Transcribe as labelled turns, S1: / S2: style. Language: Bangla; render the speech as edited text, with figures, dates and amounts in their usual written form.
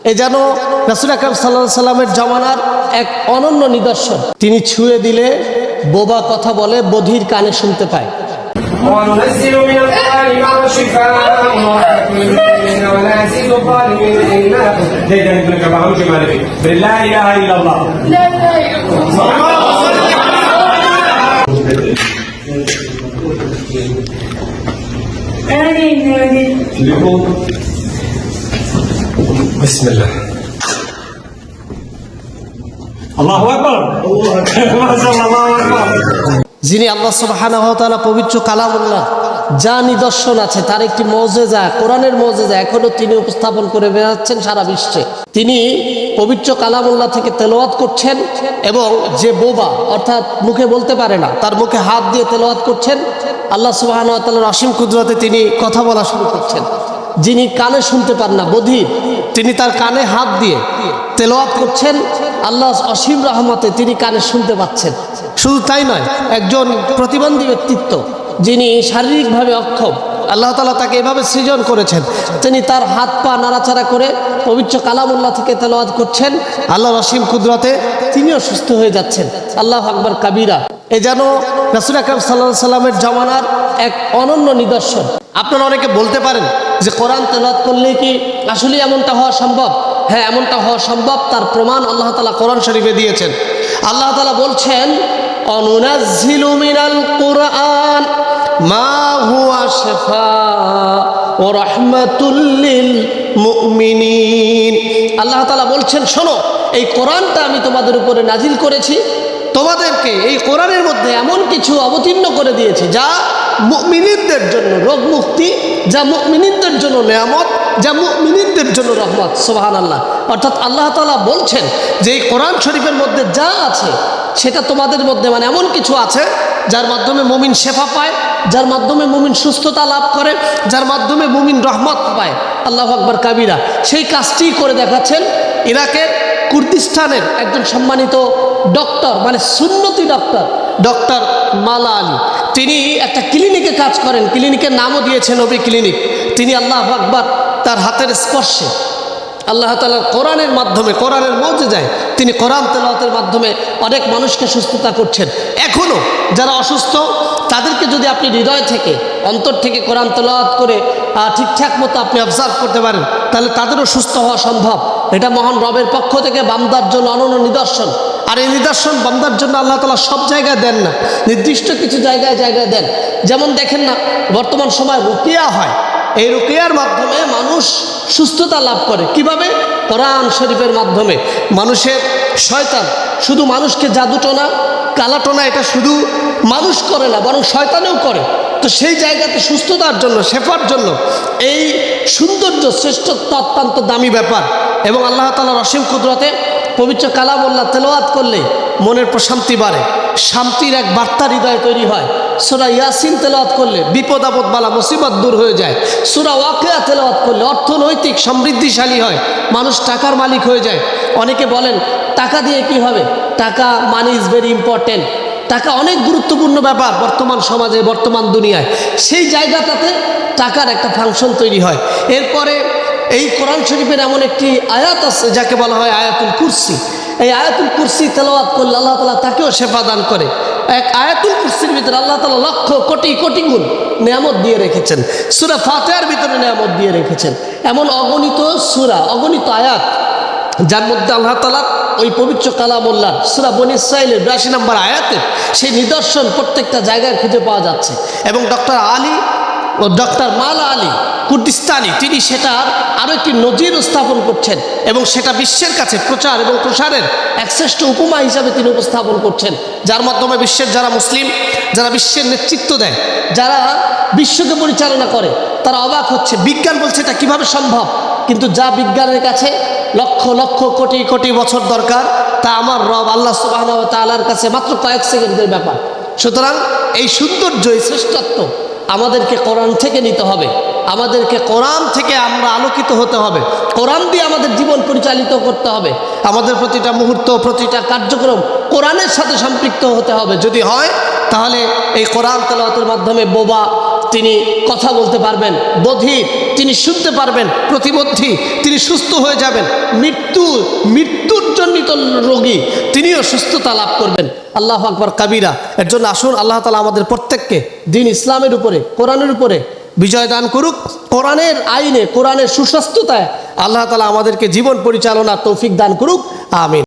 S1: এ যেন রাসূল আকরাম সাল্লাল্লাহু আলাইহি সাল্লামের জামানার এক অনন্য নিদর্শন। তিনি ছুঁয়ে দিলে বোবা কথা বলে, বধির কানে শুনতে পায়।
S2: وننزل من القرآن ما هو شفاء ورحمة للمؤمنين ولا يزيد الظالمين إلا زيد بن كبعون جمالك لا إله إلا الله لا إله إلا الله بسم الله الله أكبر ما شاء الله أكبر
S1: যিনি আল্লাহ সুবহানাহু ওয়া তাআলা পবিত্র কালামুল্লাহ যা নিদর্শন আছে তার একটি মুজিজা, কোরআনের মুজিজা এখনো তিনি উপস্থাপন করে বেড়াচ্ছেন সারা বিশ্বে। তিনি পবিত্র কালামুল্লাহ থেকে তেলাওয়াত করছেন এবং যে বোবা অর্থাৎ মুখে বলতে পারে না তার মুখে হাত দিয়ে তেলাওয়াত করছেন। আল্লাহ সুবহানাহু ওয়া তাআলার অসীম কুদরতে তিনি কথা বলা শুরু করছেন। যিনি কানে শুনতে পান না, বধির, তিনি তার কানে হাত দিয়ে তেলাওয়াত করছেন। আল্লাহ অসীম রহমতে তিনি কানে শুনতে পাচ্ছেন। শুধু তাই নয়, একজন প্রতিবন্ধী ব্যক্তিত্ব যিনি শারীরিকভাবে অক্ষম, আল্লাহ তাআলা তাকে এভাবে সৃজন করেছেন, তিনি তার হাত পা নাড়াচাড়া করে পবিত্র কালামুল্লাহ থেকে তেলাওয়াত করছেন। আল্লাহর অসীম কুদরতে তিনিও সুস্থ হয়ে যাচ্ছেন। আল্লাহু আকবার কাবীরা। এ যেন রাসূল আকরাম সাল্লাল্লাহু আলাইহি সাল্লামের জামানার এক অনন্য নিদর্শন। আপনারা অনেকে বলতে পারেন যে কোরআন তেলাওয়াত করলে কি আসলে এমনটা হওয়া সম্ভব? হ্যাঁ, এমনটা হওয়া সম্ভব। তার প্রমাণ আল্লাহ তাআলা কোরআন শরীফে দিয়েছেন। আল্লাহ তাআলা বলছেন, অনুনাজ্জিলু মিনাল কুরআন মা হুয়া শিফাআ ওয়া রাহমাতুল লিল মুমিনিন। আল্লাহ তাআলা বলছেন, শোনো, এই কোরআনটা আমি তোমাদের উপরে নাজিল করেছি, তোমাদেরকে এই কোরআনের মধ্যে এমন কিছু অবতীর্ণ করে দিয়েছি যা মুমিনদের জন্য রোগ মুক্তি, যা মুমিনদের জন্য নেয়ামত, যা মুমিনদের জন্য রহমত। সুবহানাল্লাহ। অর্থাৎ আল্লাহ তাআলা বলছেন যে এই কোরআন শরীফের মধ্যে যা আছে সেটা তোমাদের মধ্যে মানে এমন কিছু আছে যার মাধ্যমে মুমিন শেফা পায়, যার মাধ্যমে মুমিন সুস্থতা লাভ করে, যার মাধ্যমে মুমিন রহমত পায়। আল্লাহু আকবার কাবীরা। সেই কাজটি করে দেখাচ্ছেন ইরাকের কুর্দিস্তানের একজন সম্মানিত ডক্টর, মানে সুন্নতি ডক্টর মালা আলী। তিনি একটা ক্লিনিকে কাজ করেন, ক্লিনিকের নামও দিয়েছেন নবী ক্লিনিক। তিনি আল্লাহু আকবার তার হাতের স্পর্শে আল্লাহ তাআলার কোরআনের মাধ্যমে, কোরআনের মুজিজায় তিনি কোরআন তেলাওয়াতের মাধ্যমে অনেক মানুষকে সুস্থতা করছেন। এখনও যারা অসুস্থ তাদেরকে যদি আপনি হৃদয় থেকে, অন্তর থেকে কোরআন তেলাওয়াত করে ঠিকঠাক মতো আপনি অবজার্ভ করতে পারেন, তাহলে তাদেরও সুস্থ হওয়া সম্ভব। এটা মহান রবের পক্ষ থেকে বান্দার জন্য অনন্য নিদর্শন। আর এই নিদর্শন বান্দার জন্য আল্লাহ তাআলা সব জায়গায় দেন না, নির্দিষ্ট কিছু জায়গায় দেন। যেমন দেখেন না, বর্তমান সময় রুকিয়া হয়, এই রুকিয়ার মাধ্যমে মানুষ সুস্থতা লাভ করে। কিভাবে? কোরআন শরীফের মাধ্যমে। মানুষের শয়তান শুধু মানুষকে জাদুটোনা, কালাটোনা এটা শুধু মানুষ করে না, বরং শয়তানেও করে। তো সেই জায়গাতে সুস্থতার জন্য, শেফার জন্য এই সৌন্দর্য, শ্রেষ্ঠত্ব অত্যন্ত দামি ব্যাপার। এবং আল্লাহ তাআলার অসীম কুদরতে পবিত্র কালামুল্লাহ তেলাওয়াত করলে মনের প্রশান্তি বাড়ে, শান্তির এক বার্তা হৃদয়ে তৈরি হয়। সূরা ইয়াসিন তেলাওয়াত করলে বিপদ আপদ বালা মুসিবত দূর হয়ে যায়। সূরা ওয়াকিয়া তেলাওয়াত করলে অর্থনৈতিক সমৃদ্ধিশালী হয়, মানুষ টাকার মালিক হয়ে যায়। অনেকে বলেন টাকা দিয়ে কি হবে? টাকা, মানি ইজ ভেরি ইম্পর্টেন্ট। টাকা অনেক গুরুত্বপূর্ণ ব্যাপার বর্তমান সমাজে, বর্তমান দুনিয়ায়। সেই জায়গাটাতে টাকার একটা ফাংশন তৈরি হয়। এরপরে এই কোরআন শরীফের এমন একটি আয়াত আছে যাকে বলা হয় আয়াতুল কুরসি। এই আয়াতুল কুরসি তেলাওয়াত করলে আল্লাহ তাআলা তাকেও শেফা দান করে। এক আয়াতুল কুরসির ভিতরে আল্লাহ তাআলা লক্ষ কোটি কোটি গুণ নিয়ামত দিয়ে রেখেছেন। সূরা ফাতিহার ভিতরে নিয়ামত দিয়ে রেখেছেন। এমন অগণিত সূরা, অগণিত আয়াত যার মধ্যে আল্লাহ তাআলা ওই পবিত্র কালামুল্লাহ সূরা বনী ইসরাঈলের 82 নম্বর আয়াতে সেই নিদর্শন প্রত্যেকটা জায়গায় খুঁজে পাওয়া যাচ্ছে। এবং ডক্টর মালা আলী কুর্দিস্তানি তিনি সেটার আরও একটি নজির স্থাপন করছেন এবং সেটা বিশ্বের কাছে প্রচার এবং প্রসারের এক শ্রেষ্ঠ উপমা হিসাবে তিনি উপস্থাপন করছেন, যার মাধ্যমে বিশ্বের যারা মুসলিম, যারা বিশ্বের নেতৃত্ব দেয়, যারা বিশ্বকে পরিচালনা করে, তারা অবাক হচ্ছে। বিজ্ঞান বলছে এটা কীভাবে সম্ভব, কিন্তু যা বিজ্ঞানের কাছে লক্ষ লক্ষ কোটি কোটি বছর দরকার, তা আমার রব আল্লাহ সুবহানাহু ওয়া তাআলার কাছে মাত্র কয়েক সেকেন্ডের ব্যাপার। সুতরাং এই সৌন্দর্য, এই শ্রেষ্ঠত্ব আমাদেরকে কোরআন থেকে নিতে হবে, আমাদেরকে কোরআন থেকে আমরা আলোকিত হতে হবে, কোরআন দিয়ে আমাদের জীবন পরিচালিত করতে হবে, আমাদের প্রতিটা মুহূর্ত, প্রতিটা কার্যক্রম কোরআনের সাথে সম্পৃক্ত হতে হবে। যদি হয় তাহলে এই কোরআন তেলাওয়াতের মাধ্যমে বোবা তিনি কথা বলতে পারবেন, বধির তিনি শুনতে পারবেন, প্রতিবন্ধী তিনি সুস্থ হয়ে যাবেন, মৃত্যুর জনিত রোগী তিনিও সুস্থতা লাভ করবেন। আল্লাহু আকবার কাবীরা। এর জন্য আসুন আল্লাহ তাআলা আমাদের প্রত্যেককে দ্বীন ইসলামের উপরে, কোরআনের উপরে বিজয় দান করুক। কোরআনের আইনে, কোরআনের সুস্বাস্থ্যতায় আল্লাহ তাআলা আমাদেরকে জীবন পরিচালনার তৌফিক দান করুক। আমিন।